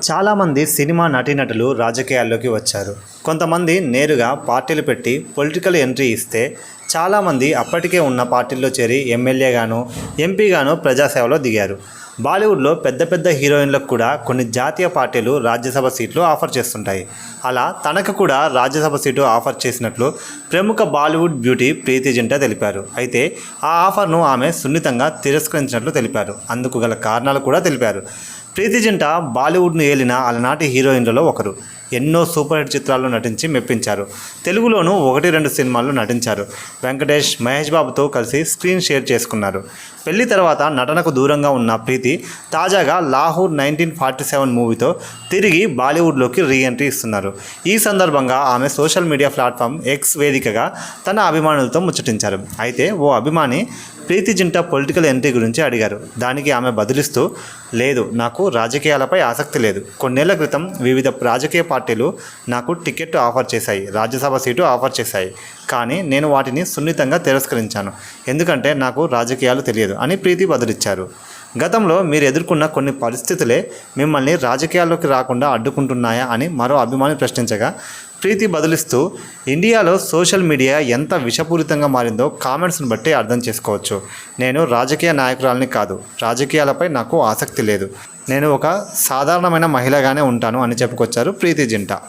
చాలామంది సినిమా నటీనటులు రాజకీయాల్లోకి వచ్చారు. కొంతమంది నేరుగా పార్టీలు పెట్టి పొలిటికల్ ఎంట్రీ ఇస్తే, చాలామంది అప్పటికే ఉన్న పార్టీల్లో చేరి ఎమ్మెల్యేగాను, ఎంపీగాను ప్రజాసేవలో దిగారు. బాలీవుడ్లో పెద్ద పెద్ద హీరోయిన్లకు కూడా కొన్ని జాతీయ పార్టీలు రాజ్యసభ సీట్లు ఆఫర్ చేస్తుంటాయి. అలా తనకు కూడా రాజ్యసభ సీటు ఆఫర్ చేసినట్లు ప్రముఖ బాలీవుడ్ బ్యూటీ ప్రీతి జింటా తెలిపారు. అయితే ఆ ఆఫర్ను ఆమె సున్నితంగా తిరస్కరించినట్లు తెలిపారు. అందుకు గల కారణాలు కూడా తెలిపారు. ప్రీతి జింటా బాలీవుడ్ను ఏలిన అలనాటి హీరోయిన్లలో ఒకరు. ఎన్నో సూపర్ హిట్ చిత్రాల్లో నటించి మెప్పించారు. తెలుగులోనూ 1-2 సినిమాల్లో నటించారు. వెంకటేష్, మహేష్ బాబుతో కలిసి స్క్రీన్ షేర్ చేసుకున్నారు. పెళ్లి తర్వాత నటనకు దూరంగా ఉన్న ప్రీతి తాజాగా లాహోర్ 1947 మూవీతో తిరిగి బాలీవుడ్లోకి రీ ఎంట్రీ ఇస్తున్నారు. ఈ సందర్భంగా ఆమె సోషల్ మీడియా ప్లాట్ఫామ్ ఎక్స్ వేదికగా తన అభిమానులతో ముచ్చటించారు. అయితే ఓ అభిమాని ప్రీతి జింటా పొలిటికల్ ఎంట్రీ గురించి అడిగారు. దానికి ఆమె బదులిస్తూ, లేదు, నాకు రాజకీయాలపై ఆసక్తి లేదు. కొన్నేళ్ల క్రితం వివిధ రాజకీయ పార్టీలు నాకు టికెట్ ఆఫర్ చేశాయి, రాజ్యసభ సీటు ఆఫర్ చేశాయి. కానీ నేను వాటిని సున్నితంగా తిరస్కరించాను, ఎందుకంటే నాకు రాజకీయాలు తెలియదు అని ప్రీతి బదులిచ్చారు. గతంలో మీరు ఎదుర్కొన్న కొన్ని పరిస్థితులే మిమ్మల్ని రాజకీయాల్లోకి రాకుండా అడ్డుకుంటున్నాయా అని మరో అభిమాని ప్రశ్నించగా, ప్రీతి బదులిస్తూ, ఇండియాలో సోషల్ మీడియా ఎంత విషపూరితంగా మారిందో కామెంట్స్ని బట్టి అర్థం చేసుకోవచ్చు. నేను రాజకీయ నాయకురాలని కాదు, రాజకీయాలపై నాకు ఆసక్తి లేదు, నేను ఒక సాధారణమైన మహిళగానే ఉంటాను అని చెప్పుకొచ్చారు ప్రీతి జింటా.